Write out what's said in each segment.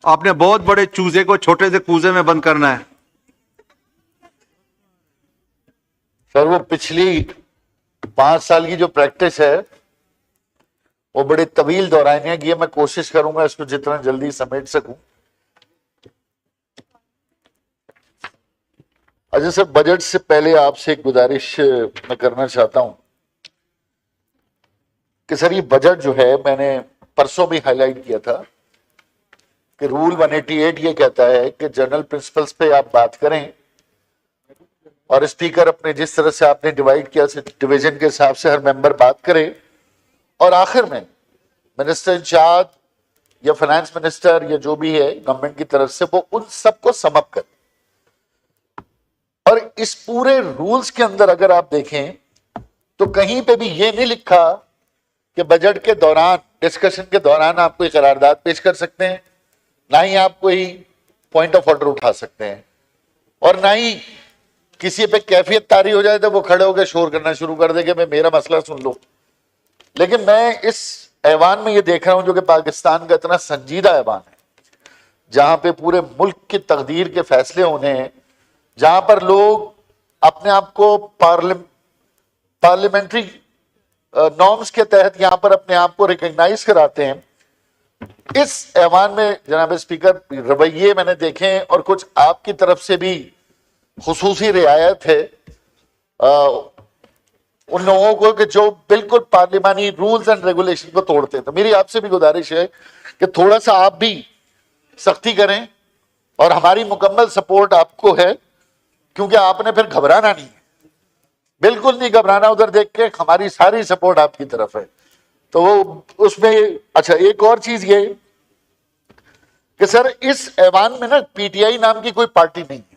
आपने बहुत बड़े चूजे को छोटे से कूजे में बंद करना है। सर वो पिछली 5 साल की जो प्रैक्टिस है वो बड़े तवील दोहराने की है। मैं कोशिश करूंगा इसको जितना जल्दी समेट सकूं। अच्छा सर, बजट से पहले आपसे एक गुजारिश मैं करना चाहता हूं कि सर ये बजट जो है, मैंने परसों भी हाईलाइट किया था कि रूल 188 ये कहता है कि जनरल प्रिंसिपल्स पे आप बात करें और स्पीकर अपने जिस तरह से आपने डिवाइड किया डिवीजन के हिसाब से हर मेंबर बात करे और आखिर में मिनिस्टर इंचार्ज या फाइनेंस मिनिस्टर या जो भी है गवर्नमेंट की तरफ से वो उन सबको समअप करे। और इस पूरे रूल्स के अंदर अगर आप देखें तो कहीं पे भी ये नहीं लिखा कि बजट के दौरान, डिस्कशन के दौरान आप कोई करारदाद पेश कर सकते हैं, ना ही आप कोई पॉइंट ऑफ ऑर्डर उठा सकते हैं, और ना ही किसी पे कैफियत तारी हो जाए तो वो खड़े होकर शोर करना शुरू कर दे कि मैं मेरा मसला सुन लो। लेकिन मैं इस ऐवान में ये देख रहा हूं जो कि पाकिस्तान का इतना संजीदा ऐवान है, जहां पे पूरे मुल्क की तकदीर के फैसले होने हैं, जहां पर लोग अपने आप को पार्लियामेंट्री नॉर्म्स के तहत यहां पर अपने आप को रिकॉग्नाइज कराते हैं। इस ऐवान में जनाब स्पीकर रवैये मैंने देखे हैं और कुछ आपकी तरफ से भी खुसूसी रियायत है उन लोगों को कि जो बिल्कुल पार्लियामानी रूल्स एंड रेगुलेशन को तोड़ते हैं। तो मेरी आपसे भी गुजारिश है कि थोड़ा सा आप भी सख्ती करें और हमारी मुकम्मल सपोर्ट आपको है, क्योंकि आपने फिर घबराना नहीं है, बिल्कुल नहीं घबराना। उधर देख के हमारी सारी सपोर्ट आपकी तरफ है। तो वो उसमें अच्छा एक और चीज ये कि सर इस ऐवान में ना पीटीआई नाम की कोई पार्टी नहीं है।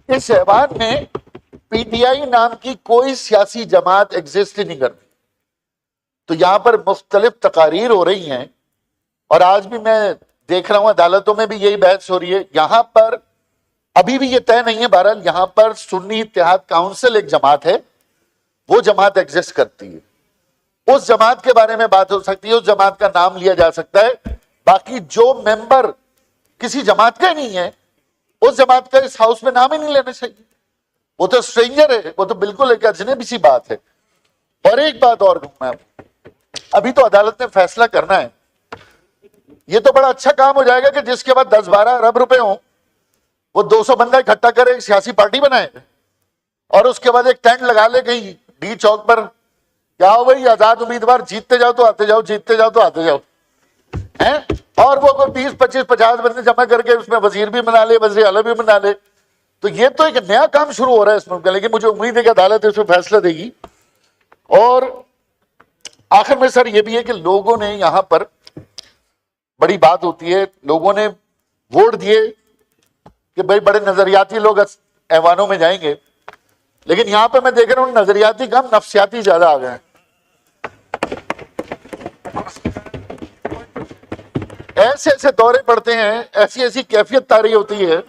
इस ऐवान में पीटीआई नाम की कोई सियासी जमात एग्जिस्ट ही नहीं करती। तो यहां पर मुख्तलिफ तकारीर हो रही हैं और आज भी मैं देख रहा हूं अदालतों में भी यही बहस हो रही है। यहां पर अभी भी ये तय नहीं है, बहरहाल यहां पर सुन्नी इत्तेहाद काउंसिल एक जमात है, वो जमात एग्जिस्ट करती है, उस जमात के बारे में बात हो सकती है, उस जमात का नाम लिया जा सकता है। बाकी जो मेंबर किसी जमात का ही नहीं है, उस जमात का इस हाउस में नाम ही नहीं लेना चाहिए। वो तो स्ट्रेंजर है, वो तो बिल्कुल एक अजनबी सी बात है। और एक बात और कहूं मैं, अभी तो अदालत ने फैसला करना है। ये तो बड़ा अच्छा काम हो जाएगा कि जिसके बाद 10-12 अरब रुपए हो, वो 200 बंदा इकट्ठा करे, एक सियासी पार्टी बनाए और उसके बाद एक टेंट लगा ले कहीं डी चौक पर, क्या हो भाई आजाद उम्मीदवार, जीतते जाओ तो आते जाओ, जीतते जाओ तो आते जाओ, हैं? और वो कोई 20, 25, 50 बंदे जमा करके उसमें वजीर भी बना ले, वजीर आला भी बना ले। तो ये तो एक नया काम शुरू हो रहा है इस मुल्क का। लेकिन मुझे उम्मीद है कि अदालत इसमें फैसला देगी। और आखिर में सर ये भी है कि लोगों ने यहां पर, बड़ी बात होती है, लोगों ने वोट दिए कि भाई बड़े नजरियाती लोग ऐवानों में जाएंगे, लेकिन यहां पे मैं देख रहा हूं नजरियाती कम नफ्सियाती ज्यादा आ गए हैं। ऐसे ऐसे दौरे पड़ते हैं, ऐसी ऐसी कैफियत तारी होती है।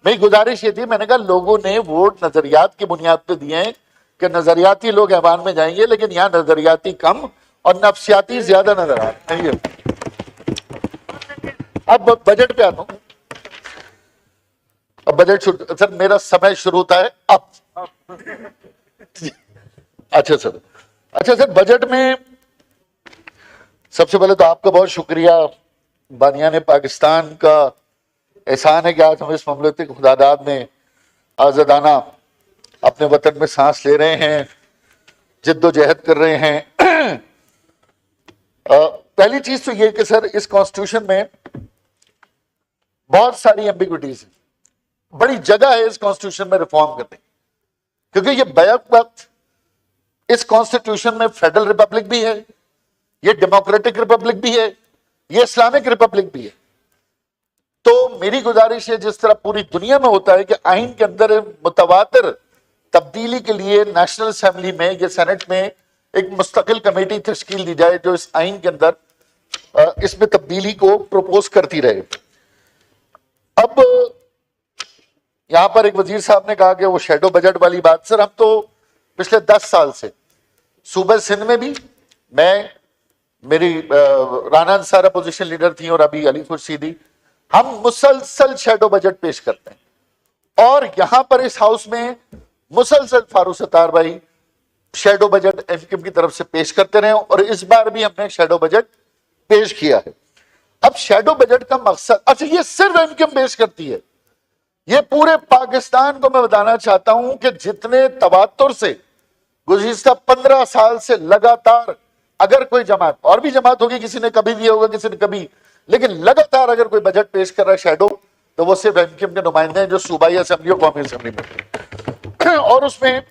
मेरी गुजारिश ये थी, मैंने कहा लोगों ने वोट नजरियात की बुनियाद पे दिए हैं कि नजरियाती लोग ऐवान में जाएंगे, लेकिन यहां नजरियाती कम और नफ्सियाती ज्यादा नजर आ रहे हैं। अब बजट पे आता हूं। अब बजट सर मेरा समय शुरू होता है अब। अच्छा सर बजट में सबसे पहले तो आपका बहुत शुक्रिया। बानियाने पाकिस्तान का एहसान है कि आज हम इस ममलकती खुदादाद में आजादाना अपने वतन में सांस ले रहे हैं, जिद्दोजहद कर रहे हैं। पहली चीज तो ये कि सर इस कॉन्स्टिट्यूशन में बहुत सारी एम्बिग्विटीज है, बड़ी जगह है इस कॉन्स्टिट्यूशन में रिफॉर्म करने, क्योंकि ये बैक वक्त इस कॉन्स्टिट्यूशन में फेडरल रिपब्लिक भी है, ये डेमोक्रेटिक रिपब्लिक भी है, ये इस्लामिक रिपब्लिक भी है। तो मेरी गुजारिश है, जिस तरह पूरी दुनिया में होता है कि आइन के अंदर मुतवातिर तब्दीली के लिए नेशनल असेंबली में या सेनेट में एक मुस्तकिल कमेटी तश्कील दी जाए जो इस आइन के अंदर इसमें तब्दीली को प्रपोज करती रहे। अब यहां पर एक वजीर साहब ने कहा कि वो शैडो बजट वाली बात, सर हम तो पिछले 10 साल से सूबे सिंध में भी मैं, मेरी राना अंसार अपोजिशन लीडर थी और अभी अली खुर्शीदी, हम मुसलसल शैडो बजट पेश करते हैं और यहां पर इस हाउस में मुसलसल फारूक सत्तार भाई शैडो बजट एमक्यूएम की तरफ से पेश करते रहे और इस बार भी हमने शैडो बजट पेश किया है। अब शैडो बजट का मकसद, अच्छा ये सिर्फ एमक्यूएम पेश करती है, ये पूरे पाकिस्तान को मैं बताना चाहता हूं कि जितने तवातुर से गुज़िश्ता 15 साल से लगातार अगर कोई जमात, और भी जमात होगी, किसी ने कभी दिया होगा किसी ने कभी, लेकिन लगातार अगर कोई बजट पेश कर रहा है शैडो, तो वो सिर्फ एमक्यूएम के नुमाइंदे हैं जो सूबाई असेंबली और कौमी असेंबली में। और उसमें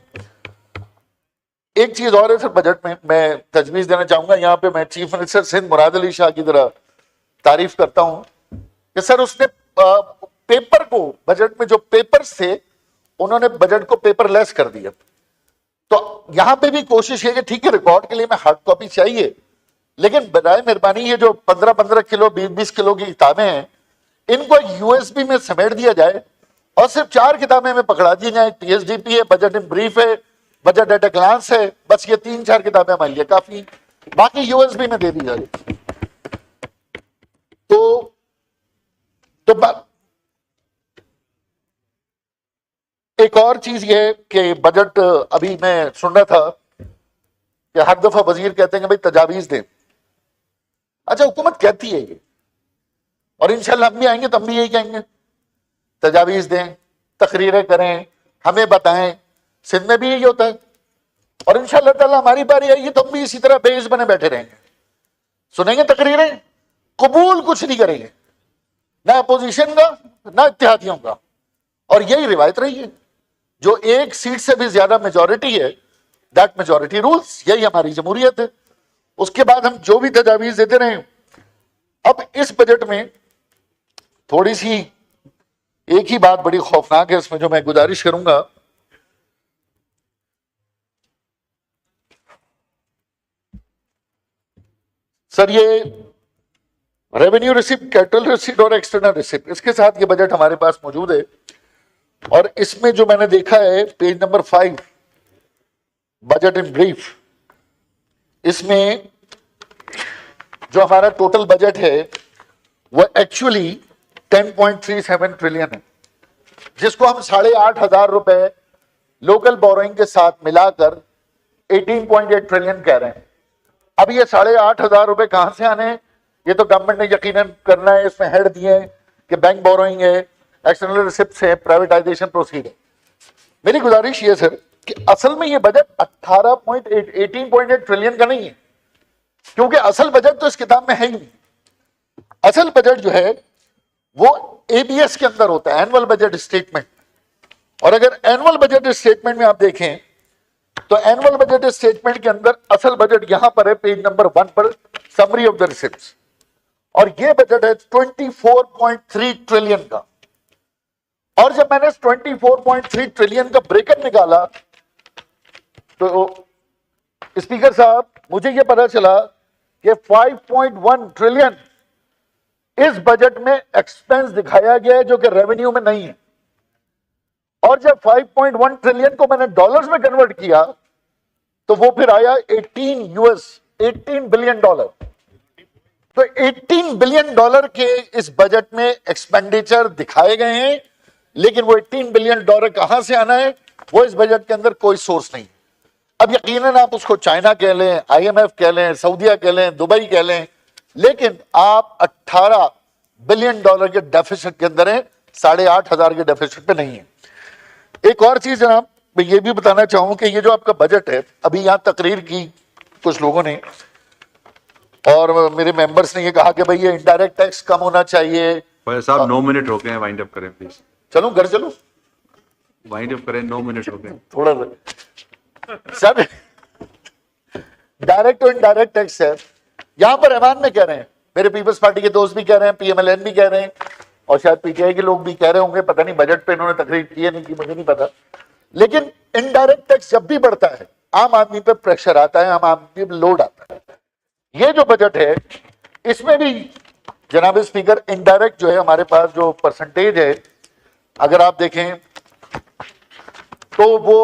एक चीज और है सर, बजट में मैं तजवीज देना चाहूंगा, यहाँ पे मैं चीफ मिनिस्टर सिंध मुराद अली शाह की तरह तारीफ करता हूं कि सर उसने पेपर को, बजट में जो पेपर्स थे उन्होंने बजट को पेपरलेस कर दिया। तो यहां पे भी कोशिश है कि ठीक है रिकॉर्ड के लिए मैं हार्ड कॉपी चाहिए, लेकिन बजाय मेहरबानी ये जो 15-15 किलो 20-20 किलो की किताबें हैं इनको यूएसबी में समेट दिया जाए और सिर्फ 4 किताबें में पकड़ा दी जाए, पीएचडीपी है, बजट इन ब्रीफ है, बजट एट ए ग्लांस है, बस ये 3-4 किताबें हमारे लिए काफी, बाकी यूएसबी में दे दी जाए। तो एक और चीज ये कि बजट, अभी मैं सुन रहा था कि हर दफा वजीर कहते हैं कि भाई तजावीज दें। अच्छा हुकूमत कहती है ये, और इंशाल्लाह हम भी आएंगे तो हम भी यही कहेंगे, तजावीज दें, तकरीरें करें, हमें बताएं। सिंध में भी यही होता है और इंशाल्लाह ताला हमारी बारी आएगी तो हम भी इसी तरह बेइज्जत बने बैठे रहेंगे, सुनेंगे तकरीरें, कबूल कुछ नहीं करेंगे, ना अपोजिशन का ना इत्तेहादियों का। और यही रिवायत रही है, जो एक सीट से भी ज्यादा मेजॉरिटी है दैट मेजॉरिटी रूल्स, यही हमारी जमहूरियत है। उसके बाद हम जो भी तजावीज देते रहे। अब इस बजट में थोड़ी सी एक ही बात बड़ी खौफनाक है इसमें, जो मैं गुजारिश करूंगा, सर ये रेवेन्यू रिसिप्ट, कैपिटल रिसिप्ट और एक्सटर्नल रिसिप्ट, इसके साथ ये बजट हमारे पास मौजूद है। और इसमें जो मैंने देखा है page number 5 budget in brief, इसमें जो हमारा टोटल बजट है वो एक्चुअली 10.37 ट्रिलियन है, जिसको हम 8,500 रुपए लोकल बोरोइंग के साथ मिलाकर 18.8 ट्रिलियन कह रहे हैं। अब ये 8,500 रुपए कहां से आने हैं, ये तो गवर्नमेंट ने यकीनन करना है, इसमें हेड दिए हैं कि बैंक बोरोइंग है, एक्सटर्नल रिसिप्ट है, प्राइवेटाइजेशन प्रोसीड है। मेरी गुजारिश ये सर कि असल में ये बजट 18.8 ट्रिलियन का नहीं है, क्योंकि असल बजट तो इस किताब में है ही नहीं। असल बजट जो है वो एबीएस के अंदर होता है, एनुअल बजट स्टेटमेंट। और अगर एनुअल बजट स्टेटमेंट में आप देखें तो एनुअल बजट स्टेटमेंट के अंदर असल बजट यहां पर है पेज नंबर 1 पर, समरी ऑफ द रिसिप्ट्स, और ये बजट है 24.3 ट्रिलियन का। और जब मैंने 24.3 ट्रिलियन का ब्रेकअप निकाला तो स्पीकर साहब मुझे ये पता चला कि 5.1 ट्रिलियन इस बजट में एक्सपेंस दिखाया गया है जो कि रेवेन्यू में नहीं है। और जब 5.1 ट्रिलियन को मैंने डॉलर्स में कन्वर्ट किया तो वो फिर आया 18 बिलियन डॉलर। तो 18 बिलियन डॉलर के इस बजट में एक्सपेंडिचर दिखाए गए हैं, लेकिन वो 18 बिलियन डॉलर कहां से आना है वो इस बजट के अंदर कोई सोर्स नहीं। अब यकीनन आप उसको चाइना कह लें, आईएमएफ कह लें, सऊदीया कह लें, दुबई कह लें, लेकिन आप 18 बिलियन डॉलर के डेफिसिट के अंदर हैं, 8,500 के डेफिसिट पे नहीं है। एक और चीज जनाब मैं ये भी बताना चाहूं कि ये जो आपका बजट है, अभी यहां तकरीर की कुछ लोगों ने और मेरे मेंबर्स ने ये कहा कि भाई ये इनडायरेक्ट टैक्स कम होना चाहिए। साहब 9 मिनट हो गए हैं, वाइंड अप करें प्लीज। चलो घर चलो, वाइंड अप करें, 9 मिनट हो गए थोड़ा सर। डायरेक्ट और इनडायरेक्ट टैक्स है, यहां पर रहमान में कह रहे हैं, मेरे पीपल्स पार्टी के दोस्त भी कह रहे हैं, पीएमएलएन भी कह रहे हैं, और शायद पीटीआई के लोग भी कह रहे होंगे, पता नहीं बजट पे इन्होंने तकरीर की है नहीं की मुझे नहीं पता। लेकिन इनडायरेक्ट टैक्स जब भी बढ़ता है आम आदमी पे प्रेशर आता है, आम आदमी पे लोड आता है। ये जो बजट है इसमें भी जनाब स्पीकर इनडायरेक्ट जो है हमारे पास जो परसेंटेज है, अगर आप देखें तो वो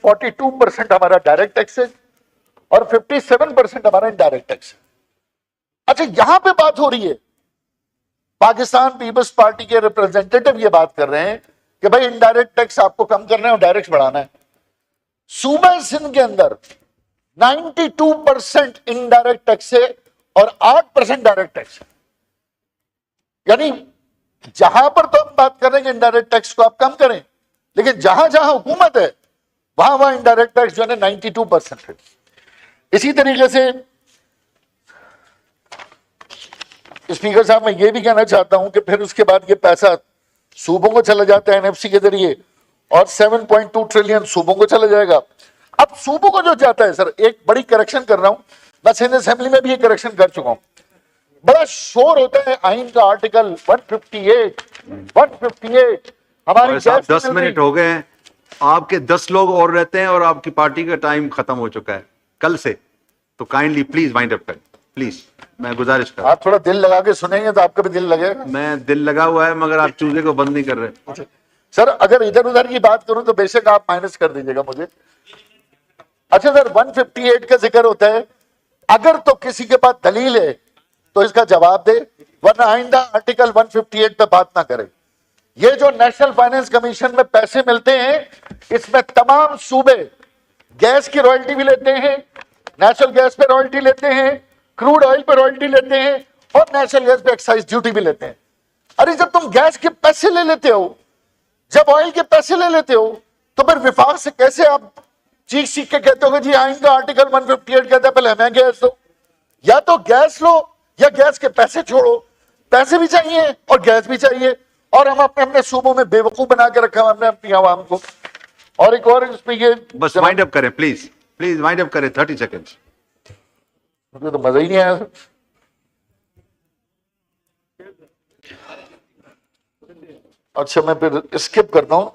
42% हमारा डायरेक्ट टैक्स है और 57% हमारा इनडायरेक्ट टैक्स है। अच्छा, यहां पे बात हो रही है, पाकिस्तान पीपल्स पार्टी के रिप्रेजेंटेटिव ये बात कर रहे हैं कि भाई इनडायरेक्ट टैक्स आपको कम करना है और डायरेक्ट बढ़ाना है। सूबा सिंध के अंदर 92% इनडायरेक्ट टैक्स है और 8% डायरेक्ट टैक्स है। यानी जहां पर तो हम बात कर रहे हैं कि इनडायरेक्ट टैक्स को आप कम करें, लेकिन जहां जहां हुकूमत है वहां इनडायरेक्ट टैक्स जो है 92% है। इसी तरीके से स्पीकर साहब, मैं ये भी कहना चाहता हूं कि फिर उसके बाद ये पैसा सूबों को चला जाता है एनएफसी के जरिए और 7.2 ट्रिलियन सूबों को चला जाएगा। अब सूबों को जो जाता है, सर एक बड़ी करेक्शन कर रहा हूं, मैं सिंध असेंबली में भी ये करेक्शन कर चुका हूं। बड़ा शोर होता है आइन का आर्टिकल 158 हमारी 10 मिनट हो गए हैं, आपके 10 लोग और रहते हैं और आपकी पार्टी का टाइम खत्म हो चुका है कल से, तो काइंडली प्लीज वाइंड अप करें प्लीज, मैं गुजारिश कर। आप थोड़ा दिल लगा के सुनेंगे तो आपका भी दिल लगेगा। मैं दिल लगा हुआ है मगर आप चूजे को बंद नहीं कर रहे। सर अगर इधर उधर की बात करूं तो बेशक आप माइनस कर दीजिएगा मुझे। अच्छा सर, 158 का जिक्र होता है, अगर तो किसी के पास दलील है तो इसका जवाब दे, वरना आइंदा आर्टिकल 158 पे बात ना करे। ये जो नेशनल फाइनेंस कमीशन में पैसे मिलते हैं, इसमें तमाम सूबे गैस की रॉयल्टी भी लेते हैं, नेचुरल गैस पे रॉयल्टी लेते हैं, क्रूड ऑयल पे रॉयल्टी लेते हैं और नेचुरल गैस पे एक्साइज ड्यूटी भी लेते हैं। अरे जब तुम गैस के पैसे ले लेते हो, जब ऑयल के पैसे ले लेते हो, तो फिर विभाग से कैसे आप चीख के कहते हो कि जी आइन का आर्टिकल 158 कहता है पहले हमें गैस दो। या तो गैस लो या गैस के पैसे छोड़ो। पैसे भी चाहिए और गैस भी चाहिए, और हम अपने अपने सूबों में बेवकूफ बना के रखा हमने अपनी आवाम को। और एक और इसमें ये बस वाइंड अप करें प्लीज, प्लीज वाइंड अप करें 30 सेकेंड्स। मुझे तो मजा ही नहीं आया। अच्छा मैं फिर स्किप करता हूं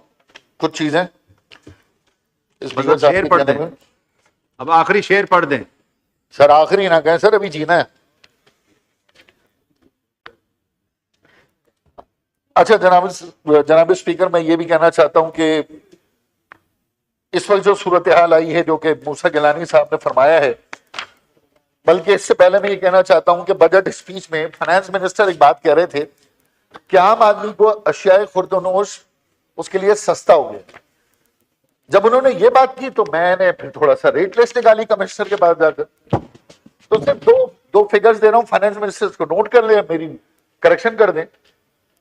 कुछ चीजें। मतलब शेर पढ़ दें, अब आखिरी शेर पढ़ दें। सर आखिरी ना कहें सर, अभी जीना है। अच्छा जनाब स्पीकर, मैं ये भी कहना चाहता हूं कि इस वक्त जो सूरत हाल आई है, जो कि मूसा गिलानी साहब ने फरमाया है, बल्कि इससे पहले मैं ये कहना चाहता हूं कि बजट स्पीच में फाइनेंस मिनिस्टर एक बात कह रहे थे कि आम आदमी को अशियाए खुर्दनोश उसके लिए सस्ता हो गया। जब उन्होंने ये बात की तो मैंने फिर थोड़ा सा रेट लिस्ट निकाली कमिश्नर के पास जाकर। तो सिर्फ दो फिगर्स दे रहा हूं, फाइनेंस मिनिस्टर को नोट कर ले, मेरी करेक्शन कर दें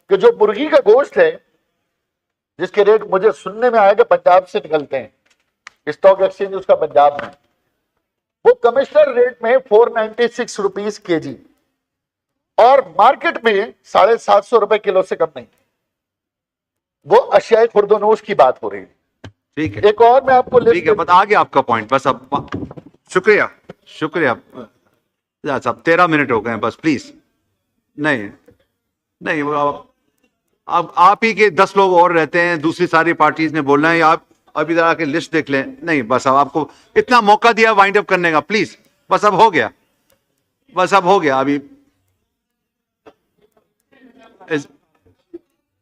कि जो मुर्गी का गोश्त है जिसके रेट मुझे सुनने में आया कि पंजाब से निकलते हैं, स्टॉक एक्सचेंज उसका पंजाब में, वो कमिश्नर रेट में 496 रुपीज केजी और मार्केट में 750 रुपए किलो से कम नहीं। वो अशियाए खुर्दनोश की बात हो रही है। ठीक है, एक और मैं आपको ठीक है, बता गया आपका पॉइंट। बस अब शुक्रिया शुक्रिया साहब, 13 मिनट हो गए बस प्लीज। नहीं नहीं, आप ही के 10 लोग और रहते हैं, दूसरी सारी पार्टीज ने बोलना है, आप अभी जरा के लिस्ट देख लें। नहीं बस अब आपको इतना मौका दिया वाइंड अप करने का, प्लीज बस अब हो गया, बस अब हो गया। अभी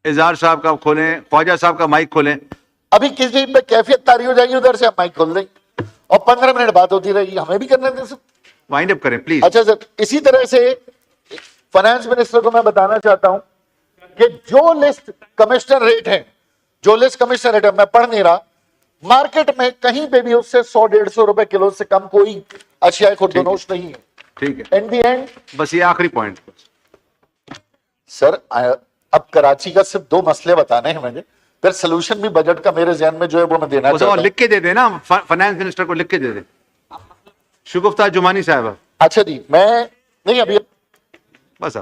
इजहार साहब का खोलें, ख्वाजा साहब का माइक खोलें। अभी किसी पे कैफियत तारी हो जाएगी, उधर से आप माइक खोल देंगे और 15 मिनट बात होती रहेगी, हमें भी करने दें। वाइंड अप करें प्लीज। अच्छा सर, इसी तरह से फाइनेंस मिनिस्टर को मैं बताना चाहता हूं कि जो लिस्ट कमिश्नर रेट है, जो लिस्ट कमिश्नर रेट है, मैं पढ़ नहीं रहा, मार्केट में कहीं पे भी उससे 100-150 रुपए किलो से कम कोई अशियाए खुर्दनोश नहीं है। ठीक है, इन दी एंड बस ये आखिरी पॉइंट। सर अब कराची का सिर्फ 2 मसले बताने हैं मुझे, फिर सोल्यूशन भी बजट का मेरे जहन में जो है वो मैं देना चाहता हूं। लिख के दे देना, फाइनेंस मिनिस्टर को लिख के दे दे, शुगुफ्ता जुमानी साहब। अच्छा जी, मैं नहीं अभी बस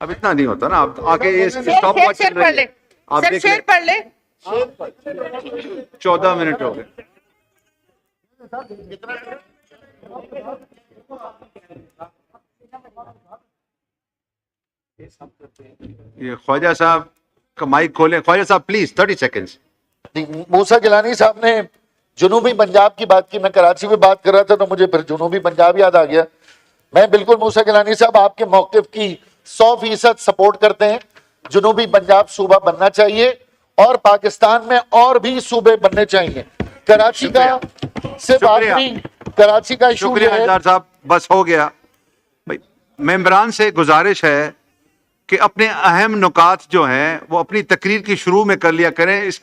अब इतना नहीं होता ना, आप आके ये स्टॉप वॉच पढ़ ले, आप देख शेर पढ़ ले। 14 मिनट हो गए। ये ख्वाजा साहब का माइक खोलें। Khwaja Sahab please 30 seconds. मूसा गिलानी साहब ने जुनूबी पंजाब की बात की, मैं कराची में बात कर रहा था तो मुझे फिर जुनूबी पंजाब याद आ गया। मैं बिल्कुल मूसा गिलानी साहब आपके मौक़िफ़ की 100% सपोर्ट करते हैं। जुनूबी पंजाब सूबा बनना चाहिए और पाकिस्तान में और भी सूबे बनने चाहिए। कराची का सिर्फ शुक्रिया। आखिरी कराची का इशू शुक्रिया है। इजहार साहब, बस हो गया भाई। मेंबरान से गुजारिश है कि अपने अहम नुकात जो हैं वो अपनी तकरीर की शुरू में कर लिया करें। इस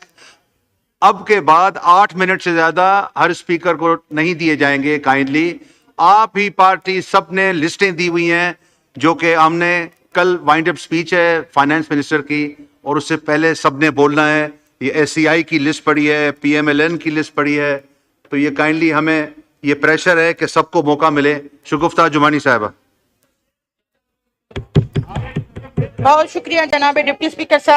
अब के बाद 8 मिनट से ज्यादा हर स्पीकर को नहीं दिए जाएंगे काइंडली। आप ही पार्टी सब ने लिस्टें दी हुई हैं जो कि हमने कल वाइंड अप स्पीच है फाइनेंस मिनिस्टर की, और उससे पहले सबने बोलना है। ये एससीआई की लिस्ट पड़ी है, पीएमएलएन की लिस्ट पड़ी है, तो ये काइंडली हमें ये प्रेशर है कि सबको मौका मिले। शुगुफ्ता जुमानी साहबा। बहुत शुक्रिया जनाब डिप्टी स्पीकर साहब।